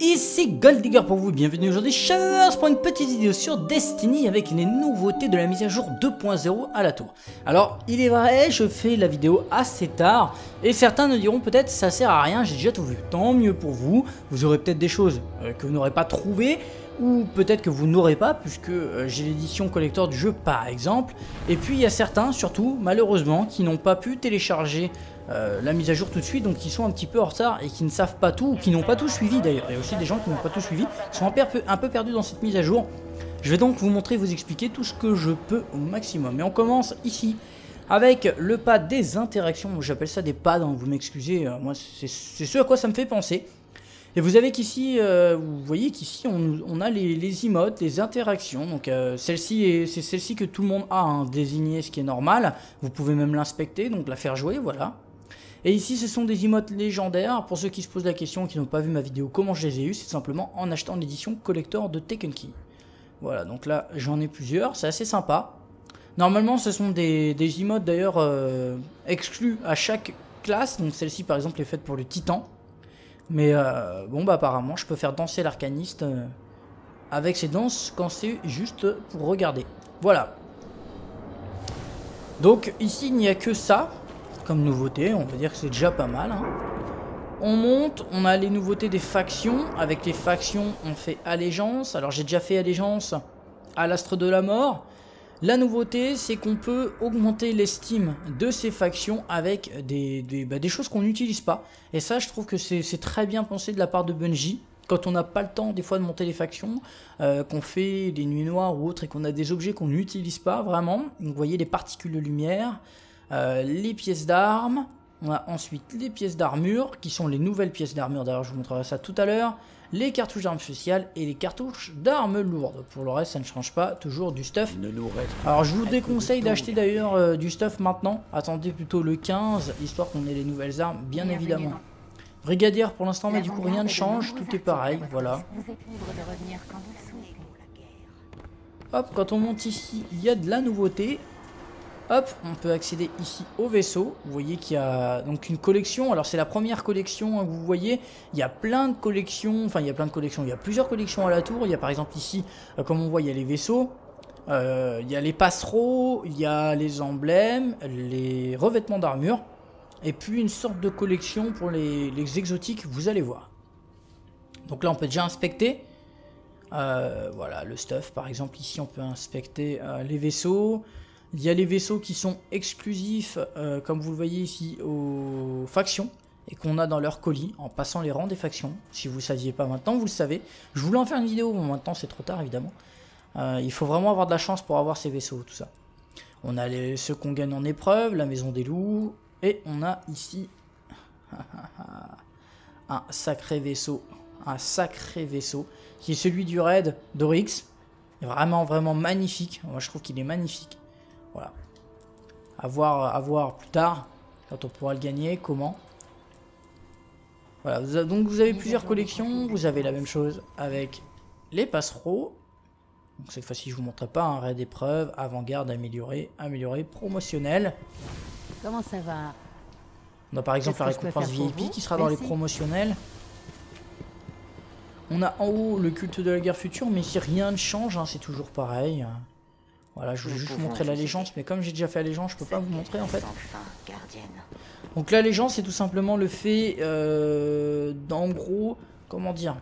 Ici Golddigger pour vous, bienvenue aujourd'hui Shadows pour une petite vidéo sur Destiny avec les nouveautés de la mise à jour 2.0 à la tour. Alors il est vrai, je fais la vidéo assez tard et certains me diront peut-être ça sert à rien, j'ai déjà tout vu. Tant mieux pour vous, vous aurez peut-être des choses que vous n'aurez pas trouvées ou peut-être que vous n'aurez pas puisque j'ai l'édition collector du jeu par exemple. Et puis il y a certains surtout malheureusement qui n'ont pas pu télécharger la mise à jour tout de suite, donc qui sont un petit peu en retard et qui ne savent pas tout, ou qui n'ont pas tout suivi d'ailleurs. Il y a aussi des gens qui n'ont pas tout suivi, qui sont un peu perdus dans cette mise à jour. Je vais donc vous montrer, vous expliquer tout ce que je peux au maximum. Et on commence ici avec le pad des interactions, j'appelle ça des pads, hein, vous m'excusez, moi c'est ce à quoi ça me fait penser. Et vous avez qu'ici, vous voyez qu'ici on a les emotes, les interactions, donc celle-ci c'est celle-ci que tout le monde a hein, désigné, ce qui est normal. Vous pouvez même l'inspecter, donc la faire jouer, voilà. Et ici ce sont des emotes légendaires, pour ceux qui se posent la question, qui n'ont pas vu ma vidéo comment je les ai eu, c'est simplement en achetant l'édition collector de Taken Key. Voilà, donc là j'en ai plusieurs, c'est assez sympa. Normalement ce sont des emotes d'ailleurs exclus à chaque classe, donc celle-ci par exemple est faite pour le titan. Mais bon bah apparemment je peux faire danser l'arcaniste avec ses danses quand c'est juste pour regarder. Voilà. Donc ici il n'y a que ça comme nouveauté, on va dire que c'est déjà pas mal. Hein. On monte, on a les nouveautés des factions. Avec les factions on fait allégeance. Alors j'ai déjà fait allégeance à l'astre de la mort. La nouveauté, c'est qu'on peut augmenter l'estime de ces factions avec des choses qu'on n'utilise pas. Et ça, je trouve que c'est très bien pensé de la part de Bungie. Quand on n'a pas le temps, des fois, de monter les factions, qu'on fait des nuits noires ou autres, et qu'on a des objets qu'on n'utilise pas, vraiment. Donc, vous voyez les particules de lumière, les pièces d'armes. On a ensuite les pièces d'armure, qui sont les nouvelles pièces d'armure. D'ailleurs, je vous montrerai ça tout à l'heure. Les cartouches d'armes spéciales et les cartouches d'armes lourdes. Pour le reste, ça ne change pas, toujours du stuff. Alors, je vous déconseille d'acheter d'ailleurs du stuff maintenant. Attendez plutôt le 15, histoire qu'on ait les nouvelles armes, bien évidemment. Brigadière, pour l'instant, mais du coup, rien ne change, tout est pareil, voilà. Hop, quand on monte ici, il y a de la nouveauté. Hop, on peut accéder ici au vaisseau. Vous voyez qu'il y a donc une collection. Alors c'est la première collection que vous voyez. Il y a plein de collections. Enfin, il y a plein de collections. Il y a plusieurs collections à la tour. Il y a par exemple ici, comme on voit, il y a les vaisseaux. Il y a les passereaux. Il y a les emblèmes, les revêtements d'armure. Et puis une sorte de collection pour les exotiques. Vous allez voir. Donc là, on peut déjà inspecter. Voilà, le stuff. Par exemple, ici, on peut inspecter les vaisseaux. Il y a les vaisseaux qui sont exclusifs, comme vous le voyez ici, aux factions, et qu'on a dans leur colis, en passant les rangs des factions. Si vous ne saviez pas maintenant, vous le savez. Je voulais en faire une vidéo, bon maintenant c'est trop tard évidemment. Il faut vraiment avoir de la chance pour avoir ces vaisseaux, tout ça. On a ceux qu'on gagne en épreuve, la maison des loups, et on a ici un sacré vaisseau, qui est celui du raid d'Oryx. Vraiment, vraiment magnifique, moi je trouve qu'il est magnifique. Voilà. À voir plus tard, quand on pourra le gagner, comment. Voilà, donc vous avez plusieurs collections, vous avez la même chose avec les passereaux. Donc cette fois-ci, je vous montrerai pas un raid d'épreuve, avant-garde, amélioré, promotionnel. Comment ça va? On a par exemple la récompense VIP qui sera dans les promotionnels. On a en haut le culte de la guerre future, mais si rien ne change, hein, c'est toujours pareil. Voilà, je voulais juste vous montrer l'allégeance, mais comme j'ai déjà fait allégeance, je peux pas vous montrer en fait. Donc l'allégeance, c'est tout simplement le fait d'en gros, comment dire,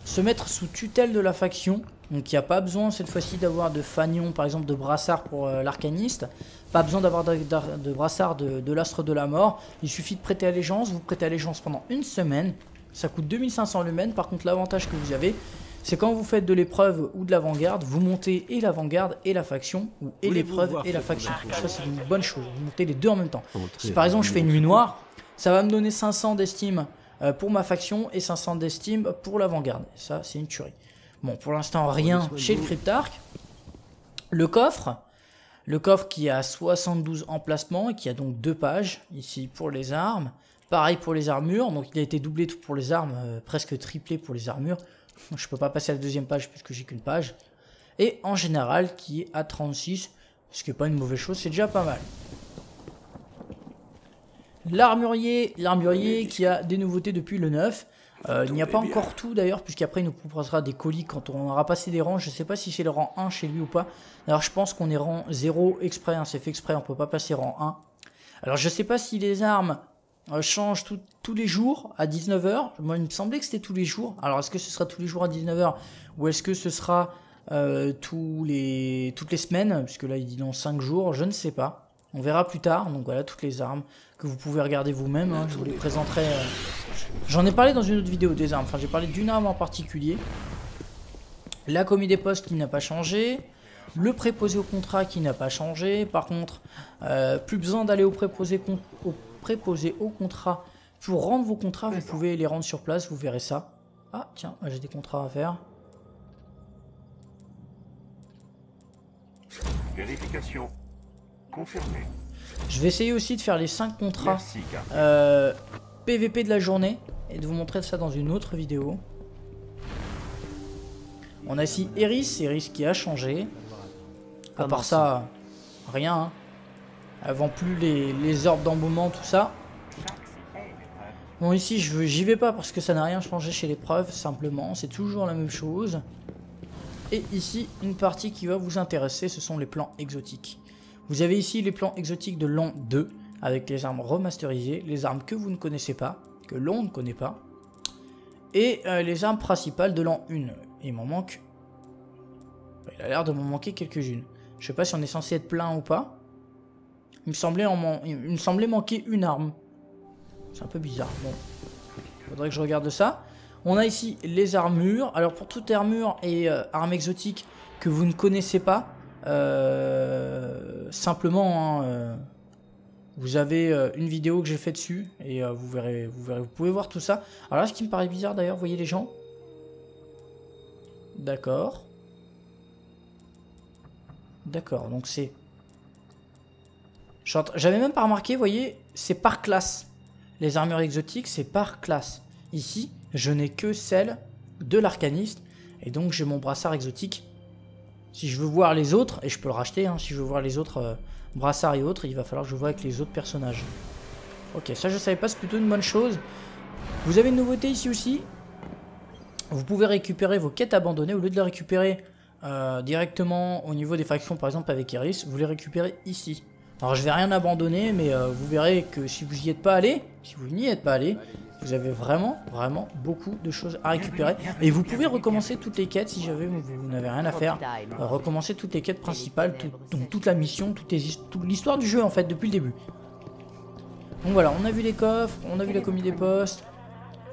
se mettre sous tutelle de la faction. Donc il n'y a pas besoin cette fois-ci d'avoir de fanion, par exemple de brassard pour l'arcaniste. Pas besoin d'avoir de brassard de l'astre de la mort. Il suffit de prêter allégeance, vous prêtez allégeance pendant une semaine. Ça coûte 2500 lumens, par contre l'avantage que vous avez, c'est quand vous faites de l'épreuve ou de l'avant-garde, vous montez et l'avant-garde et la faction, ou et l'épreuve et la faction. Ça c'est une bonne chose, vous montez les deux en même temps. Si par exemple je fais une nuit noire, ça va me donner 500 d'estime pour ma faction et 500 d'estime pour l'avant-garde. Ça c'est une tuerie. Bon, pour l'instant rien chez le Cryptarch. Le coffre qui a 72 emplacements et qui a donc 2 pages, ici pour les armes. Pareil pour les armures, donc il a été doublé pour les armes, presque triplé pour les armures. Je peux pas passer à la deuxième page puisque j'ai qu'une page. Et en général qui est à 36, ce qui n'est pas une mauvaise chose, c'est déjà pas mal. L'armurier qui a des nouveautés depuis le 9. Il n'y a pas encore tout d'ailleurs, puisqu'après il nous proposera des colis quand on aura passé des rangs. Je sais pas si c'est le rang 1 chez lui ou pas. Alors je pense qu'on est rang 0 exprès, hein, c'est fait exprès, on peut pas passer rang 1. Alors je sais pas si les armes changent tous les jours à 19 h. Moi il me semblait que c'était tous les jours. Alors est-ce que ce sera tous les jours à 19 h ou est-ce que ce sera toutes les semaines, puisque là il dit dans 5 jours, je ne sais pas. On verra plus tard. Donc voilà toutes les armes que vous pouvez regarder vous-même, hein. Je vous les présenterai. J'en ai parlé dans une autre vidéo des armes. Enfin j'ai parlé d'une arme en particulier. La commis des postes qui n'a pas changé. Le préposé au contrat qui n'a pas changé. Par contre, plus besoin d'aller au préposé au contrat pour rendre vos contrats. Vous pouvez les rendre sur place, vous verrez ça. Ah tiens, j'ai des contrats à faire. Vérification confirmée. Je vais essayer aussi de faire les 5 contrats PVP de la journée et de vous montrer ça dans une autre vidéo. On a ici Eris qui a changé. À part ça, rien. Hein. Elle vend plus les orbes d'embaumement, tout ça. Bon, ici, j'y vais pas parce que ça n'a rien changé chez l'épreuve, simplement. C'est toujours la même chose. Et ici, une partie qui va vous intéresser, ce sont les plans exotiques. Vous avez ici les plans exotiques de l'an 2, avec les armes remasterisées, les armes que vous ne connaissez pas, que l'on ne connaît pas, et les armes principales de l'an 1. Il m'en manque... Il a l'air de m'en manquer quelques-unes. Je sais pas si on est censé être plein ou pas. Il me semblait manquer une arme. C'est un peu bizarre. Bon, faudrait que je regarde ça. On a ici les armures. Alors pour toute armure et arme exotique que vous ne connaissez pas, simplement, hein, vous avez une vidéo que j'ai fait dessus et vous verrez, vous pouvez voir tout ça. Alors là, ce qui me paraît bizarre d'ailleurs, vous voyez les gens. D'accord. D'accord, donc c'est... J'avais même pas remarqué, vous voyez, c'est par classe. Les armures exotiques, c'est par classe. Ici, je n'ai que celle de l'arcaniste. Et donc, j'ai mon brassard exotique. Si je veux voir les autres, et je peux le racheter, hein, si je veux voir les autres brassards et autres, il va falloir que je voie avec les autres personnages. Ok, ça je savais pas, c'est plutôt une bonne chose. Vous avez une nouveauté ici aussi. Vous pouvez récupérer vos quêtes abandonnées. Au lieu de les récupérer directement au niveau des factions, par exemple avec Eris, vous les récupérez ici. Alors je vais rien abandonner, mais vous verrez que si vous n'y êtes pas allé, vous avez vraiment beaucoup de choses à récupérer. Et vous pouvez recommencer toutes les quêtes si jamais vous n'avez rien à faire. Recommencer toutes les quêtes principales, donc toute la mission, toute l'histoire du jeu en fait depuis le début. Donc voilà, on a vu les coffres, on a vu la commis des postes.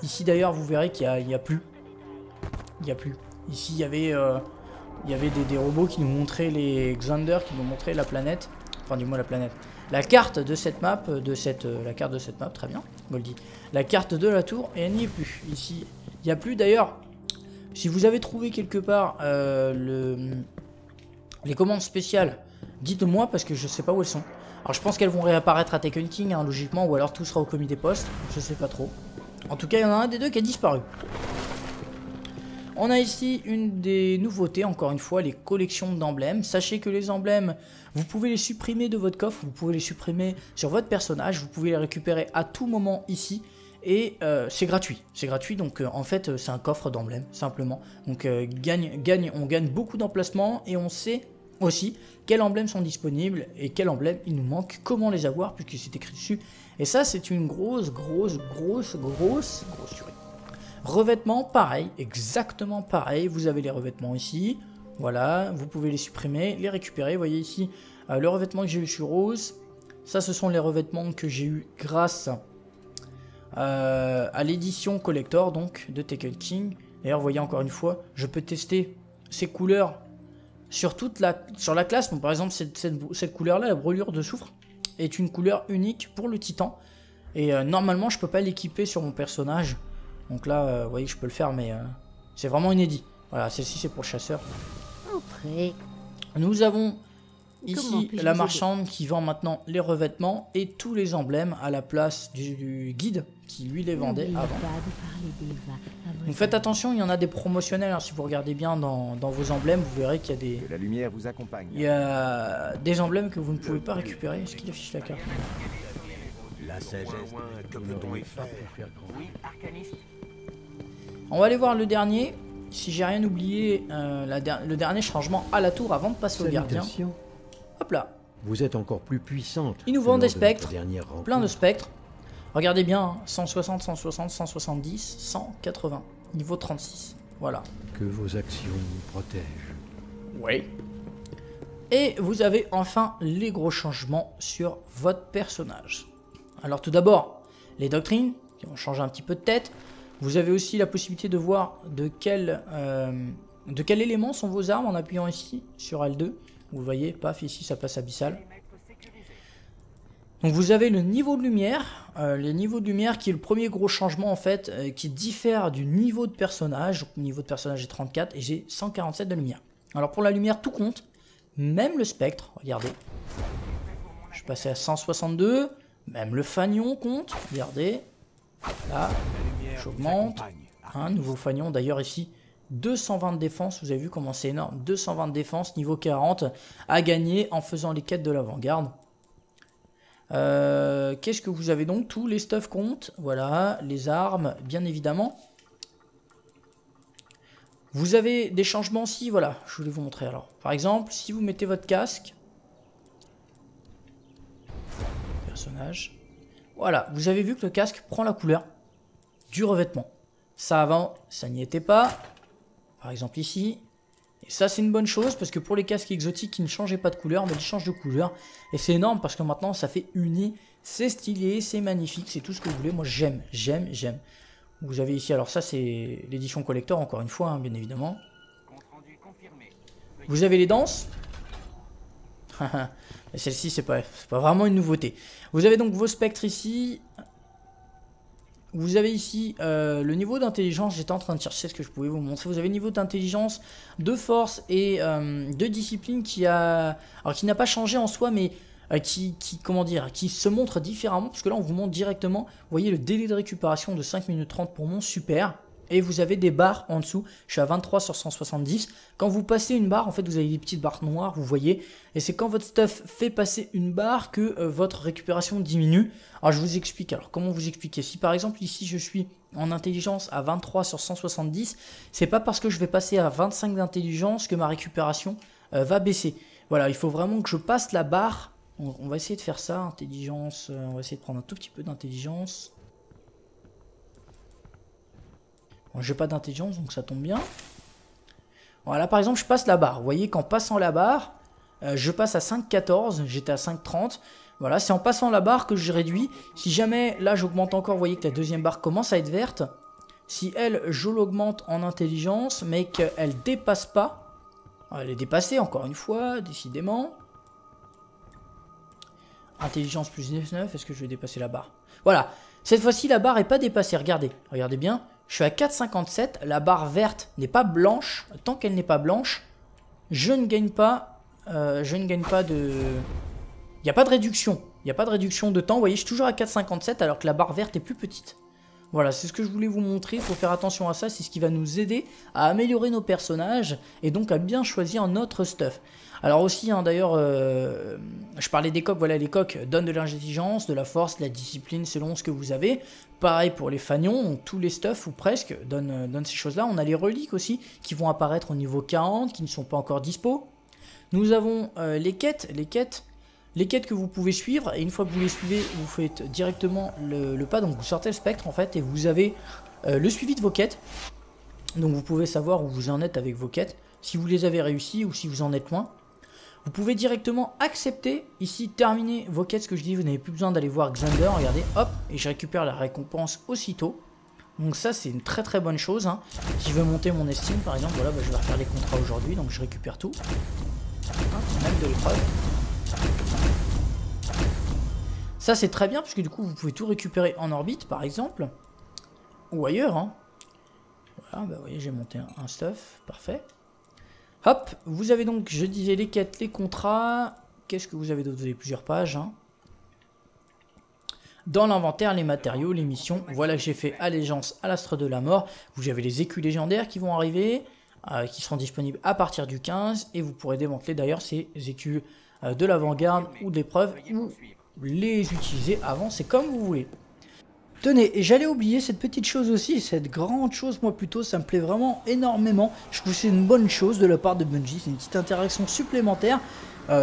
Ici d'ailleurs vous verrez qu'il n'y a plus. Il n'y a plus. Ici il y avait des robots qui nous montraient les Xander, qui nous montraient la planète. Enfin dis-moi la planète. La carte de cette map, très bien, Goldie. La carte de la tour, et elle n'y est plus. Ici, il n'y a plus d'ailleurs. Si vous avez trouvé quelque part les commandes spéciales, dites-moi parce que je sais pas où elles sont. Alors je pense qu'elles vont réapparaître à Taken King, hein, logiquement, ou alors tout sera au commis des postes. Je sais pas trop. En tout cas, il y en a un des deux qui a disparu. On a ici une des nouveautés, encore une fois, les collections d'emblèmes. Sachez que les emblèmes, vous pouvez les supprimer de votre coffre, vous pouvez les supprimer sur votre personnage, vous pouvez les récupérer à tout moment ici. Et c'est gratuit, donc en fait c'est un coffre d'emblèmes, simplement. Donc on gagne beaucoup d'emplacements et on sait aussi quels emblèmes sont disponibles et quels emblèmes il nous manque, comment les avoir, puisque c'est écrit dessus. Et ça c'est une grosse tuerie. Revêtements, pareil, exactement pareil. Vous avez les revêtements ici. Voilà, vous pouvez les supprimer, les récupérer. Vous voyez ici le revêtement que j'ai eu sur Rose. Ça, ce sont les revêtements que j'ai eu grâce à l'édition collector donc de Taken King. D'ailleurs, vous voyez encore une fois, je peux tester ces couleurs sur la classe. Bon, par exemple, cette couleur-là, la brûlure de soufre, est une couleur unique pour le titan. Et normalement, je peux pas l'équiper sur mon personnage. Donc là, vous voyez que je peux le faire, mais c'est vraiment inédit. Voilà, celle-ci c'est pour le chasseur. Entrez. Nous avons ici la marchande qui vend maintenant les revêtements et tous les emblèmes à la place du guide qui lui les vendait avant. Donc faites attention, il y en a des promotionnels. Hein, si vous regardez bien dans vos emblèmes, vous verrez qu'il y a des... Que la lumière vous accompagne. Il y a des emblèmes que vous ne pouvez pas récupérer. Est-ce qu'il affiche la carte? La sagesse, que peut-on y faire? Oui, arcaniste. On va aller voir le dernier. Si j'ai rien oublié, le dernier changement à la tour avant de passer au gardien. Salutations. Hop là. Vous êtes encore plus puissante. Ils nous que vendent des lors de notre spectres. dernière rencontre. Plein de spectres. Regardez bien, hein, 160, 160, 170, 180. Niveau 36. Voilà. Que vos actions nous protègent. Oui. Et vous avez enfin les gros changements sur votre personnage. Alors tout d'abord, les doctrines, qui vont changer un petit peu de tête. Vous avez aussi la possibilité de voir de quel élément sont vos armes en appuyant ici sur L2. Vous voyez, paf, ici ça passe abyssal. Donc vous avez le niveau de lumière, qui est le premier gros changement en fait, qui diffère du niveau de personnage. Donc, le niveau de personnage est 34 et j'ai 147 de lumière. Alors pour la lumière, tout compte, même le spectre, regardez. Je suis passé à 162, même le fanion compte, regardez. Là, j'augmente, un nouveau fanion, d'ailleurs ici, 220 de défense, vous avez vu comment c'est énorme, 220 de défense, niveau 40, à gagner en faisant les quêtes de l'avant-garde. Qu'est-ce que vous avez donc? Tous les stuff comptent, voilà, les armes, bien évidemment. Vous avez des changements aussi, voilà, je voulais vous montrer alors. Par exemple, si vous mettez votre casque, personnage, voilà, vous avez vu que le casque prend la couleur du revêtement. Ça avant, ça n'y était pas, par exemple ici. Et ça c'est une bonne chose parce que pour les casques exotiques qui ne changeaient pas de couleur, mais ils changent de couleur. Et c'est énorme parce que maintenant ça fait uni, c'est stylé, c'est magnifique, c'est tout ce que vous voulez. Moi j'aime. Vous avez ici, alors ça c'est l'édition collector encore une fois, hein, bien évidemment. Vous avez les danses. Mais celle-ci c'est pas vraiment une nouveauté. Vous avez donc vos spectres ici. Vous avez ici le niveau d'intelligence, j'étais en train de chercher ce que je pouvais vous montrer. Vous avez le niveau d'intelligence, de force et de discipline qui n'a pas changé en soi, mais qui se montre différemment. Parce que là on vous montre directement, vous voyez le délai de récupération de 5 minutes 30 pour mon super. Et vous avez des barres en dessous, je suis à 23 sur 170. Quand vous passez une barre, en fait vous avez des petites barres noires, vous voyez. Et c'est quand votre stuff fait passer une barre que votre récupération diminue. Alors je vous explique, alors comment vous expliquer? Si par exemple ici je suis en intelligence à 23 sur 170, c'est pas parce que je vais passer à 25 d'intelligence que ma récupération va baisser. Voilà, il faut vraiment que je passe la barre. On va essayer de faire ça, intelligence, on va essayer de prendre un tout petit peu d'intelligence. Bon, j'ai pas d'intelligence, donc ça tombe bien. Voilà, par exemple, je passe la barre. Vous voyez qu'en passant la barre, je passe à 5,14. J'étais à 5,30. Voilà, c'est en passant la barre que je réduis. Si jamais, là, j'augmente encore, vous voyez que la deuxième barre commence à être verte. Si elle, je l'augmente en intelligence, mais qu'elle dépasse pas. Elle est dépassée, encore une fois, décidément. Intelligence plus 19, est-ce que je vais dépasser la barre? Voilà, cette fois-ci, la barre n'est pas dépassée. Regardez bien. Je suis à 4,57, la barre verte n'est pas blanche. Tant qu'elle n'est pas blanche, je ne gagne pas de... Il n'y a pas de réduction. Il n'y a pas de réduction de temps. Vous voyez, je suis toujours à 4,57 alors que la barre verte est plus petite. Voilà, c'est ce que je voulais vous montrer. Il faut faire attention à ça. C'est ce qui va nous aider à améliorer nos personnages et donc à bien choisir notre stuff. Alors aussi, hein, d'ailleurs, je parlais des coques. Voilà, les coques donnent de l'intelligence, de la force, de la discipline selon ce que vous avez. Pareil pour les fanions, donc tous les stuffs ou presque donnent ces choses-là. On a les reliques aussi qui vont apparaître au niveau 40, qui ne sont pas encore dispo. Nous avons les quêtes que vous pouvez suivre. Et une fois que vous les suivez, vous faites directement le pas. Donc vous sortez le spectre en fait et vous avez le suivi de vos quêtes. Donc vous pouvez savoir où vous en êtes avec vos quêtes, si vous les avez réussies ou si vous en êtes loin. Vous pouvez directement accepter, ici, terminer vos quêtes, ce que je dis, vous n'avez plus besoin d'aller voir Xander, regardez, hop, et je récupère la récompense aussitôt. Donc ça, c'est une très très bonne chose, hein. Si je veux monter mon estime, par exemple, voilà, bah, je vais refaire les contrats aujourd'hui, donc je récupère tout. Même de l'épreuve. Ça, c'est très bien, parce que du coup, vous pouvez tout récupérer en orbite, par exemple, ou ailleurs, hein. Voilà, bah vous voyez, j'ai monté un stuff, parfait. Hop, vous avez donc, je disais, les quêtes, les contrats. Qu'est-ce que vous avez d'autre? Vous avez plusieurs pages. Hein. Dans l'inventaire, les matériaux, les missions. Voilà que j'ai fait allégeance à l'astre de la mort. Vous avez les écus légendaires qui vont arriver, qui seront disponibles à partir du 15. Et vous pourrez démanteler d'ailleurs ces écus de l'avant-garde ou d'épreuve ou les utiliser avant. C'est comme vous voulez. Tenez, et j'allais oublier cette petite chose aussi, cette grande chose, moi plutôt, ça me plaît vraiment énormément. Je trouve que c'est une bonne chose de la part de Bungie, c'est une petite interaction supplémentaire.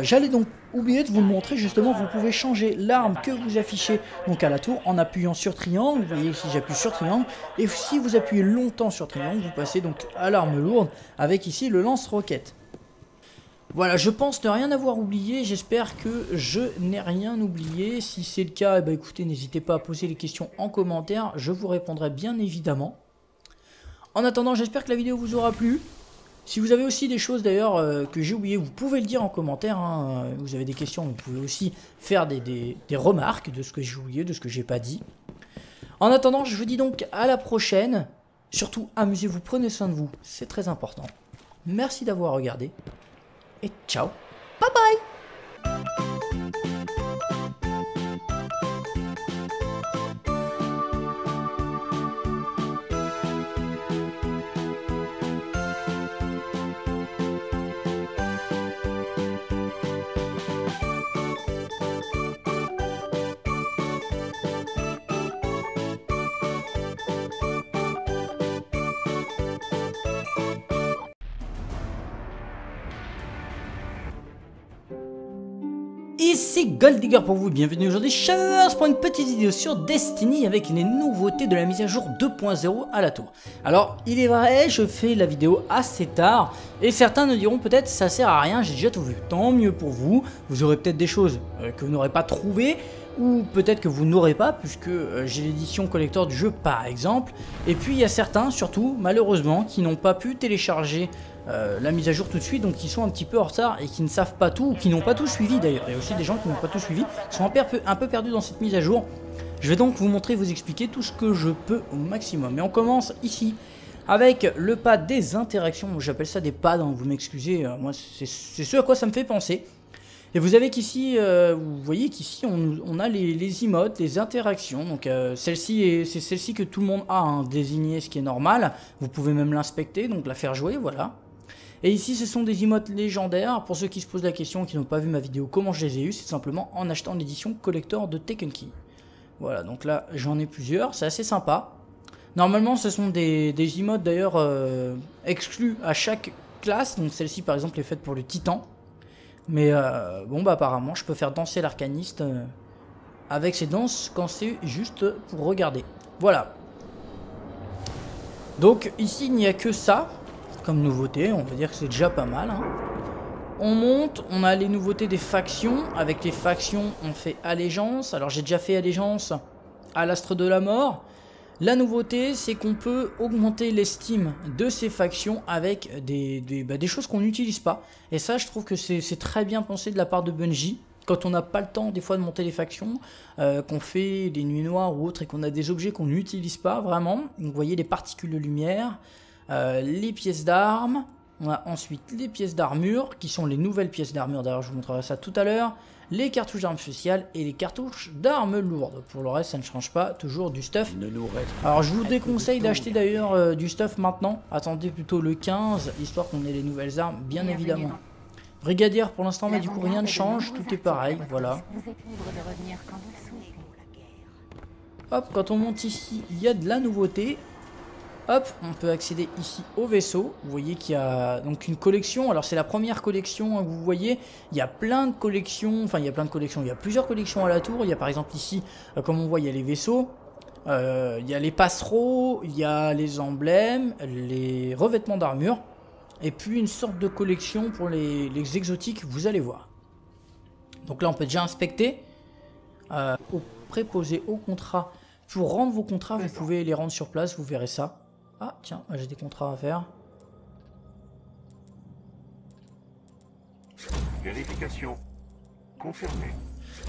J'allais donc oublier de vous le montrer, justement, vous pouvez changer l'arme que vous affichez donc à la tour en appuyant sur triangle. Vous voyez ici j'appuie sur triangle, et si vous appuyez longtemps sur triangle, vous passez donc à l'arme lourde avec ici le lance-roquette. Voilà, je pense ne rien avoir oublié, j'espère que je n'ai rien oublié. Si c'est le cas, eh ben, écoutez, n'hésitez pas à poser les questions en commentaire, je vous répondrai bien évidemment. En attendant, j'espère que la vidéo vous aura plu. Si vous avez aussi des choses d'ailleurs que j'ai oublié, vous pouvez le dire en commentaire, hein. Vous avez des questions, vous pouvez aussi faire des remarques de ce que j'ai oublié, de ce que j'ai pas dit. En attendant, je vous dis donc à la prochaine. Surtout, amusez-vous, prenez soin de vous, c'est très important. Merci d'avoir regardé. Et ciao, bye bye. Ici Golddigger pour vous, bienvenue aujourd'hui Shadowverse pour une petite vidéo sur Destiny avec les nouveautés de la mise à jour 2.0 à la tour. Alors il est vrai, je fais la vidéo assez tard et certains me diront peut-être ça sert à rien, j'ai déjà tout vu. Tant mieux pour vous, vous aurez peut-être des choses que vous n'aurez pas trouvées ou peut-être que vous n'aurez pas puisque j'ai l'édition collector du jeu par exemple. Et puis il y a certains surtout malheureusement qui n'ont pas pu télécharger la mise à jour tout de suite, donc qui sont un petit peu en retard et qui ne savent pas tout, ou qui n'ont pas tout suivi d'ailleurs. Il y a aussi des gens qui n'ont pas tout suivi, qui sont un peu perdus dans cette mise à jour. Je vais donc vous montrer, vous expliquer tout ce que je peux au maximum. Mais on commence ici avec le pad des interactions, j'appelle ça des pads, hein, vous m'excusez, moi c'est ce à quoi ça me fait penser. Et vous avez qu'ici, vous voyez qu'ici on a les emotes, les interactions, donc celle-ci c'est celle-ci que tout le monde a hein, désigné, ce qui est normal. Vous pouvez même l'inspecter, donc la faire jouer, voilà. Et ici ce sont des emotes légendaires, pour ceux qui se posent la question, qui n'ont pas vu ma vidéo comment je les ai eu, c'est simplement en achetant l'édition collector de Taken Key. Voilà, donc là j'en ai plusieurs, c'est assez sympa. Normalement ce sont des emotes d'ailleurs exclus à chaque classe, donc celle-ci par exemple est faite pour le titan. Mais bon bah apparemment je peux faire danser l'arcaniste avec ses danses quand c'est juste pour regarder. Voilà. Donc ici il n'y a que ça. Comme nouveauté, on va dire que c'est déjà pas mal hein. On monte, on a les nouveautés des factions. Avec les factions on fait allégeance. Alors j'ai déjà fait allégeance à l'astre de la mort. La nouveauté c'est qu'on peut augmenter l'estime de ces factions avec des choses qu'on n'utilise pas. Et ça je trouve que c'est très bien pensé de la part de Bungie. Quand on n'a pas le temps des fois de monter les factions, qu'on fait des nuits noires ou autres et qu'on a des objets qu'on n'utilise pas vraiment. Donc, vous voyez les particules de lumière. Les pièces d'armes, on a ensuite les pièces d'armure qui sont les nouvelles pièces d'armure, d'ailleurs je vous montrerai ça tout à l'heure, les cartouches d'armes spéciales et les cartouches d'armes lourdes. Pour le reste ça ne change pas, toujours du stuff. Alors je vous déconseille d'acheter d'ailleurs du stuff maintenant, attendez plutôt le 15 histoire qu'on ait les nouvelles armes bien évidemment. Brigadière pour l'instant mais du coup rien ne change, tout est pareil, voilà. Hop, quand on monte ici il y a de la nouveauté. Hop, on peut accéder ici au vaisseau. Vous voyez qu'il y a donc une collection. Alors c'est la première collection, hein, vous voyez. Il y a plein de collections. Enfin, il y a plein de collections. Il y a plusieurs collections à la tour. Il y a par exemple ici, comme on voit, il y a les vaisseaux. Il y a les passereaux. Il y a les emblèmes. Les revêtements d'armure. Et puis une sorte de collection pour les exotiques. Vous allez voir. Donc là, on peut déjà inspecter. Au préposé au contrat. Pour rendre vos contrats, vous pouvez les rendre sur place. Vous verrez ça. Ah tiens, j'ai des contrats à faire. Vérification confirmée.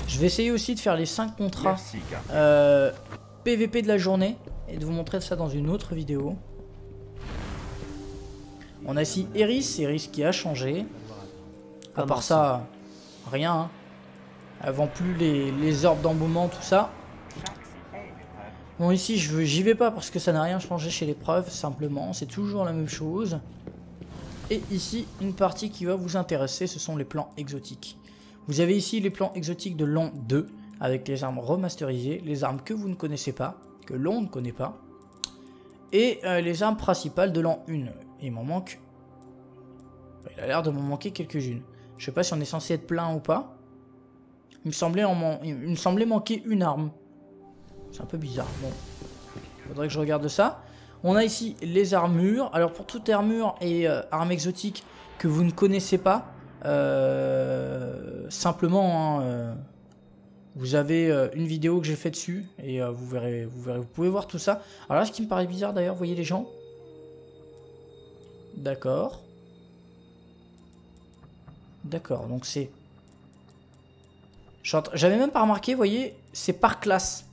Je vais essayer aussi de faire les 5 contrats PVP de la journée et de vous montrer ça dans une autre vidéo. On a ici Eris qui a changé. À part ça, rien. Hein. Elle vend plus les orbes d'embaumement, tout ça. Bon ici j'y vais pas parce que ça n'a rien changé chez l'épreuve, simplement, c'est toujours la même chose. Et ici, une partie qui va vous intéresser, ce sont les plans exotiques. Vous avez ici les plans exotiques de l'an 2, avec les armes remasterisées, les armes que vous ne connaissez pas, que l'on ne connaît pas. Et les armes principales de l'an 1. Il m'en manque... Il a l'air de m'en manquer quelques-unes. Je sais pas si on est censé être plein ou pas. Il me semblait manquer une arme. C'est un peu bizarre. Bon, faudrait que je regarde ça. On a ici les armures. Alors pour toute armure et arme exotique que vous ne connaissez pas, simplement, hein, vous avez une vidéo que j'ai fait dessus et vous verrez, vous pouvez voir tout ça. Alors là, ce qui me paraît bizarre d'ailleurs, vous voyez les gens? D'accord. D'accord, donc c'est... J'avais même pas remarqué, vous voyez, c'est par classe.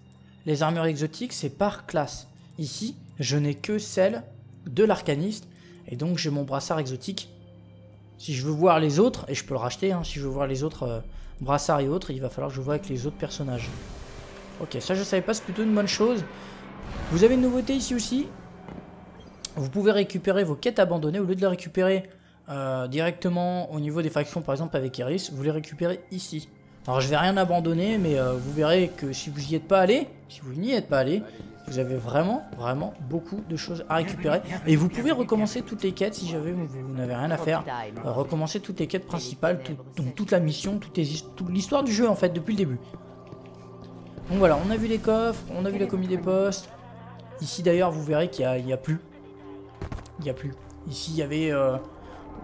Les armures exotiques, c'est par classe. Ici, je n'ai que celle de l'arcaniste. Et donc, j'ai mon brassard exotique. Si je veux voir les autres, et je peux le racheter, hein, si je veux voir les autres brassards et autres, il va falloir que je vois avec les autres personnages. Ok, ça je savais pas, c'est plutôt une bonne chose. Vous avez une nouveauté ici aussi. Vous pouvez récupérer vos quêtes abandonnées. Au lieu de les récupérer directement au niveau des factions, par exemple avec Iris, vous les récupérez ici. Alors je vais rien abandonner, mais vous verrez que si vous n'y êtes pas allé, vous avez vraiment beaucoup de choses à récupérer. Et vous pouvez recommencer toutes les quêtes si jamais vous n'avez rien à faire. Recommencer toutes les quêtes principales, donc toute la mission, toute l'histoire du jeu en fait depuis le début. Donc voilà, on a vu les coffres, on a vu la commis des postes. Ici d'ailleurs vous verrez qu'il n'y a plus. Il n'y a plus. Ici il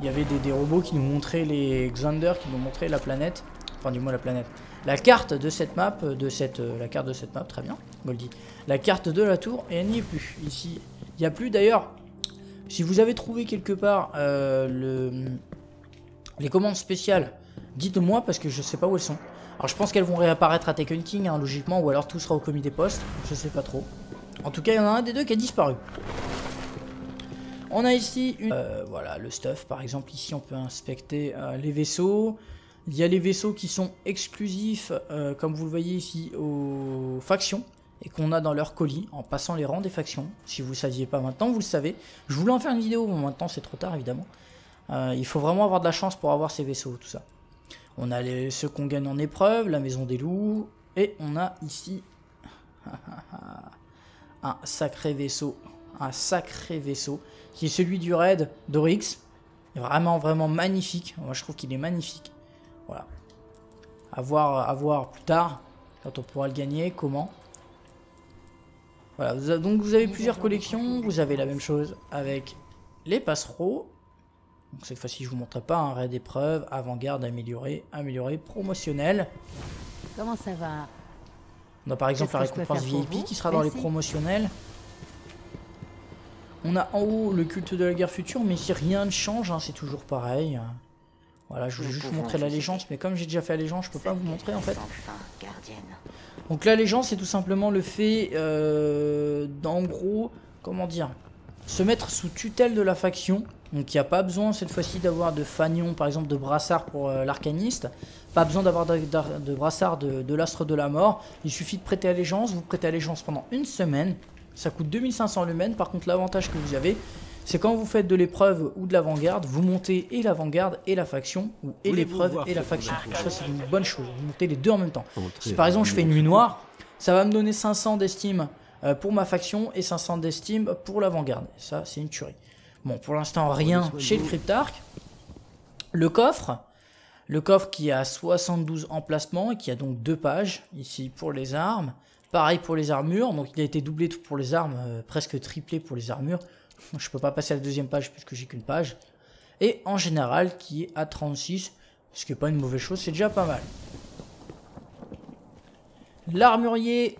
y avait des robots qui nous montraient les Xander, qui nous montraient la planète. Enfin du moins la planète. La carte de cette map, la carte de cette map, très bien, Goldie. La carte de la tour, et elle n'y est plus. Ici, il n'y a plus d'ailleurs. Si vous avez trouvé quelque part les commandes spéciales, dites-moi parce que je sais pas où elles sont. Alors je pense qu'elles vont réapparaître à Taken King, hein, logiquement, ou alors tout sera au commis des postes. Je sais pas trop. En tout cas, il y en a un des deux qui a disparu. On a ici voilà, le stuff. Par exemple, ici, on peut inspecter les vaisseaux. Il y a les vaisseaux qui sont exclusifs, comme vous le voyez ici, aux factions. Et qu'on a dans leur colis, en passant les rangs des factions. Si vous ne saviez pas maintenant, vous le savez. Je voulais en faire une vidéo, bon maintenant c'est trop tard évidemment. Il faut vraiment avoir de la chance pour avoir ces vaisseaux, tout ça. On a ceux qu'on gagne en épreuve, la maison des loups. Et on a ici un sacré vaisseau. Un sacré vaisseau. Qui est celui du raid d'Oryx. Vraiment magnifique. Moi je trouve qu'il est magnifique. Voilà. À voir plus tard. Quand on pourra le gagner. Comment. Voilà. Donc vous avez plusieurs collections. Vous avez la même chose avec les passereaux. Donc cette fois-ci je vous montrerai pas un raid épreuve. Avant-garde amélioré. Promotionnel. Comment ça va? On a par exemple la récompense VIP qui sera dans les promotionnels. On a en haut le culte de la guerre future, mais si rien ne change, hein, c'est toujours pareil. Voilà, je voulais juste vous montrer l'allégeance, mais comme j'ai déjà fait allégeance, je peux pas vous montrer en fait. Donc l'allégeance, c'est tout simplement le fait d'en gros, comment dire, se mettre sous tutelle de la faction. Donc il n'y a pas besoin cette fois-ci d'avoir de fanion, par exemple de brassard pour l'arcaniste. Pas besoin d'avoir de brassard de l'astre de la mort. Il suffit de prêter allégeance, vous prêtez allégeance pendant une semaine. Ça coûte 2500 lumens. Par contre, l'avantage que vous avez, c'est quand vous faites de l'épreuve ou de l'avant-garde, vous montez et l'avant-garde et la faction, ou et l'épreuve et la faction. Ça, c'est une bonne chose. Vous montez les deux en même temps. Si par exemple, je fais une nuit noire, ça va me donner 500 d'estime pour ma faction et 500 d'estime pour l'avant-garde. Ça, c'est une tuerie. Bon, pour l'instant, rien chez le Cryptarque. Le coffre qui a 72 emplacements et qui a donc 2 pages ici pour les armes. Pareil pour les armures, donc il a été doublé pour les armes, presque triplé pour les armures. Je peux pas passer à la deuxième page puisque j'ai qu'une page. Et en général qui est à 36, ce qui n'est pas une mauvaise chose, c'est déjà pas mal. L'armurier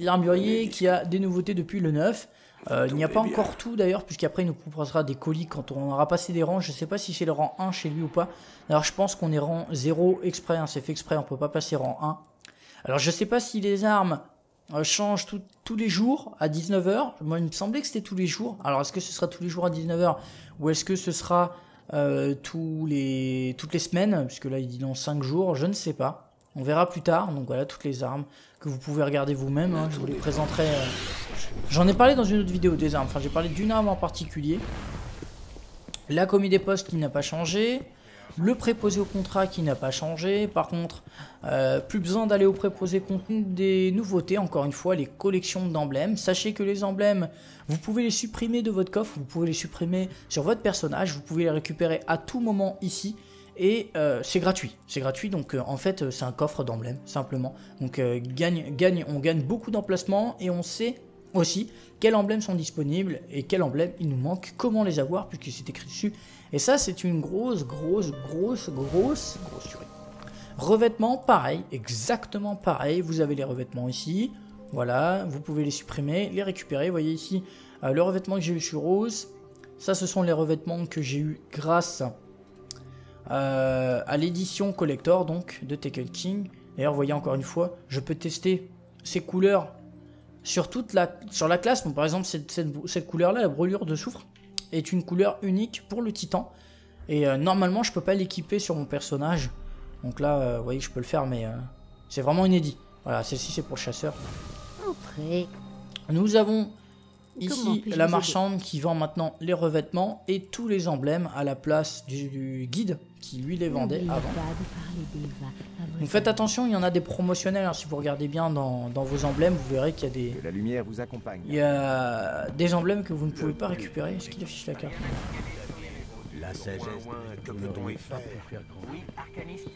qui a des nouveautés depuis le 9. Il n'y a pas encore tout d'ailleurs, puisqu'après il nous proposera des colis quand on aura passé des rangs. Je ne sais pas si c'est le rang 1 chez lui ou pas. Alors je pense qu'on est rang 0 exprès, hein, c'est fait exprès, on peut pas passer rang 1. Alors je sais pas si les armes changent tous les jours à 19 h. Moi il me semblait que c'était tous les jours. Alors est-ce que ce sera tous les jours à 19 h ou est-ce que ce sera toutes les semaines, puisque là il dit dans 5 jours, je ne sais pas. On verra plus tard. Donc voilà toutes les armes que vous pouvez regarder vous-même, hein. Je vous les présenterai. J'en ai parlé dans une autre vidéo des armes. Enfin j'ai parlé d'une arme en particulier. La commis des postes qui n'a pas changé. Le préposé au contrat qui n'a pas changé. Par contre, plus besoin d'aller au préposé contenu des nouveautés. Encore une fois, les collections d'emblèmes. Sachez que les emblèmes, vous pouvez les supprimer de votre coffre. Vous pouvez les supprimer sur votre personnage. Vous pouvez les récupérer à tout moment ici. Et c'est gratuit. C'est gratuit, donc en fait, c'est un coffre d'emblèmes, simplement. Donc on gagne beaucoup d'emplacements et on sait aussi quels emblèmes sont disponibles et quels emblèmes il nous manque, comment les avoir, puisque c'est écrit dessus. Et ça, c'est une grosse tuerie. Revêtements, pareil, exactement pareil. Vous avez les revêtements ici. Voilà, vous pouvez les supprimer, les récupérer. Vous voyez ici le revêtement que j'ai eu sur Rose. Ça, ce sont les revêtements que j'ai eu grâce à l'édition collector donc de Taken King. D'ailleurs, vous voyez encore une fois, je peux tester ces couleurs sur la classe. Bon, par exemple, cette couleur là, la brûlure de soufre, est une couleur unique pour le titan. Et normalement, je peux pas l'équiper sur mon personnage. Donc là, vous voyez, je peux le faire, mais c'est vraiment inédit. Voilà, celle-ci c'est pour le chasseur. Entrez. Nous avons Comment ici puis-je la vous marchande qui vend maintenant les revêtements et tous les emblèmes à la place du guide qui lui les vendait N'oubliez avant. pas de parler d'Eva à vos Donc faites amis. attention, il y en a des promotionnels, hein, si vous regardez bien dans vos emblèmes, vous verrez qu'il y a Que la lumière vous accompagne. des emblèmes que vous ne pouvez pas récupérer. Est-ce qu'il affiche la carte? La sagesse Que ne peut-on y peut pas faire? faire grand. Oui, arcaniste.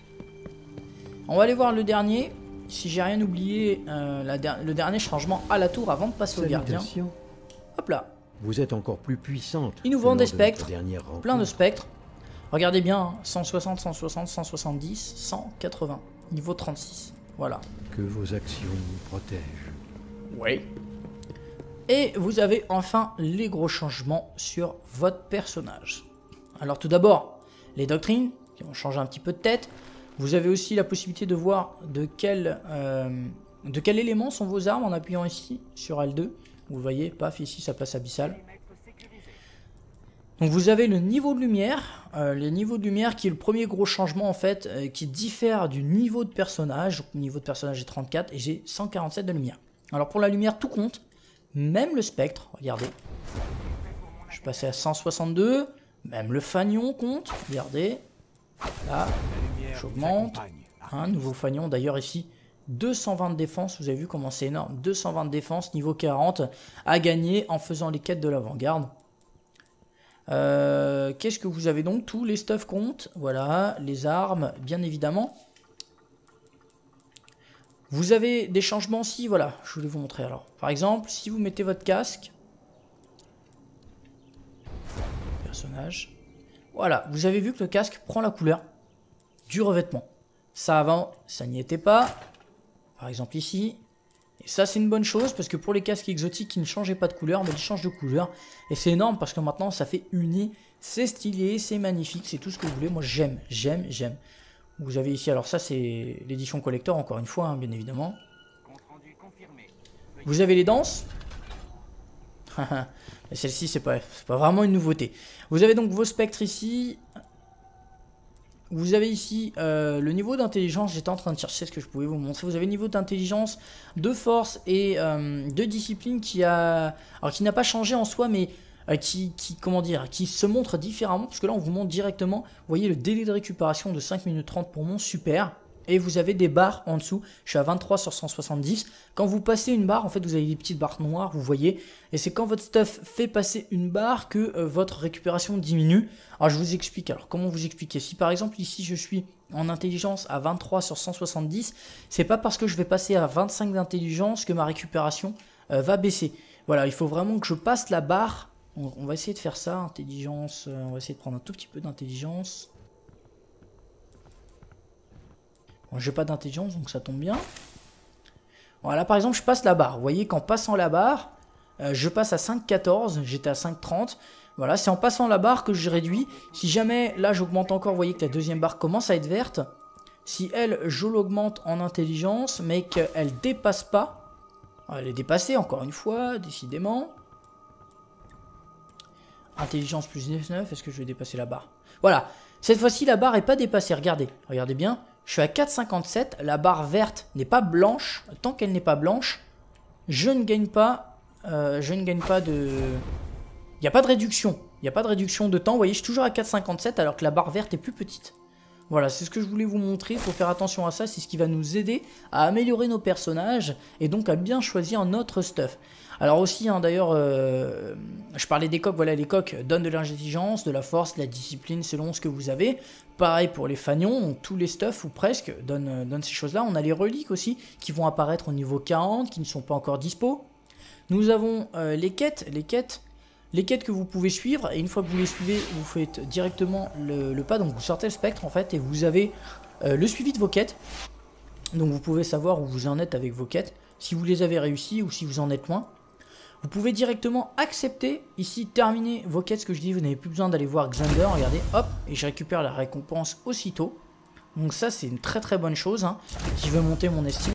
On va aller voir le dernier. Si j'ai rien oublié, le dernier changement à la tour avant de passer au gardien. Salutations. Hop là, Vous êtes encore plus puissante. ils nous que vendent lors des de notre spectres, dernière plein de rencontre. spectres. Regardez bien, hein, 160, 160, 170, 180, niveau 36. Voilà. Que vos actions nous protègent. Oui. Et vous avez enfin les gros changements sur votre personnage. Alors tout d'abord, les doctrines, qui vont changer un petit peu de tête. Vous avez aussi la possibilité de voir de quel élément sont vos armes en appuyant ici sur L2. Vous voyez, paf, ici ça passe abyssal. Donc vous avez le niveau de lumière, qui est le premier gros changement en fait, qui diffère du niveau de personnage. Donc, le niveau de personnage est 34 et j'ai 147 de lumière. Alors pour la lumière, tout compte, même le spectre, regardez. Je suis passé à 162, même le fanion compte, regardez. Là, j'augmente. Un nouveau fanion d'ailleurs ici. 220 de défense, vous avez vu comment c'est énorme. 220 de défense, niveau 40, à gagner en faisant les quêtes de l'avant-garde. Qu'est-ce que vous avez donc? Tous les stuff comptent. Voilà, les armes, bien évidemment. Vous avez des changements aussi, voilà, je voulais vous montrer alors. Par exemple, si vous mettez votre casque. Personnage. Voilà, vous avez vu que le casque prend la couleur du revêtement. Ça avant, ça n'y était pas. Par exemple ici. Et ça c'est une bonne chose parce que pour les casques exotiques qui ne changeaient pas de couleur, mais ils changent de couleur. Et c'est énorme parce que maintenant ça fait uni. C'est stylé, c'est magnifique, c'est tout ce que vous voulez. Moi j'aime. Vous avez ici, alors ça c'est l'édition collector encore une fois, hein, bien évidemment. Vous avez les danses. Celle-ci c'est pas vraiment une nouveauté. Vous avez donc vos spectres ici. Vous avez ici le niveau d'intelligence, j'étais en train de chercher ce que je pouvais vous montrer. Vous avez le niveau d'intelligence, de force et de discipline qui n'a pas changé en soi, mais qui se montre différemment. Parce que là, on vous montre directement, vous voyez le délai de récupération de 5 minutes 30 pour mon super. Et vous avez des barres en dessous, je suis à 23 sur 170. Quand vous passez une barre, en fait, vous avez des petites barres noires, vous voyez. Et c'est quand votre stuff fait passer une barre que votre récupération diminue. Alors, je vous explique. Alors, comment vous expliquer? Si par exemple, ici, je suis en intelligence à 23 sur 170, c'est pas parce que je vais passer à 25 d'intelligence que ma récupération va baisser. Voilà, il faut vraiment que je passe la barre. On va essayer de faire ça, intelligence. On va essayer de prendre un tout petit peu d'intelligence. Bon, j'ai pas d'intelligence, donc ça tombe bien. Voilà, par exemple, je passe la barre. Vous voyez qu'en passant la barre, je passe à 5,14. J'étais à 5,30. Voilà, c'est en passant la barre que je réduis. Si jamais, là, j'augmente encore, vous voyez que la deuxième barre commence à être verte. Si elle, je l'augmente en intelligence, mais qu'elle dépasse pas. Elle est dépassée, encore une fois, décidément. Intelligence plus 19, est-ce que je vais dépasser la barre? Voilà, cette fois-ci, la barre n'est pas dépassée. Regardez bien. Je suis à 4,57, la barre verte n'est pas blanche. Tant qu'elle n'est pas blanche, je ne gagne pas de... Il n'y a pas de réduction. Il n'y a pas de réduction de temps. Vous voyez, je suis toujours à 4,57 alors que la barre verte est plus petite. Voilà, c'est ce que je voulais vous montrer. Il faut faire attention à ça, c'est ce qui va nous aider à améliorer nos personnages et donc à bien choisir notre stuff. Alors aussi, hein, d'ailleurs, je parlais des coques, voilà, les coques donnent de l'intelligence, de la force, de la discipline selon ce que vous avez. Pareil pour les fanions, donc tous les stuffs ou presque donnent ces choses-là. On a les reliques aussi qui vont apparaître au niveau 40, qui ne sont pas encore dispo. Nous avons les quêtes que vous pouvez suivre, et une fois que vous les suivez, vous faites directement le pas, donc vous sortez le spectre en fait, et vous avez le suivi de vos quêtes. Donc vous pouvez savoir où vous en êtes avec vos quêtes, si vous les avez réussies ou si vous en êtes loin. Vous pouvez directement accepter, ici, terminer vos quêtes, ce que je dis, vous n'avez plus besoin d'aller voir Xander, regardez, hop, et je récupère la récompense aussitôt. Donc ça, c'est une très très bonne chose, hein. Si je veux monter mon estime,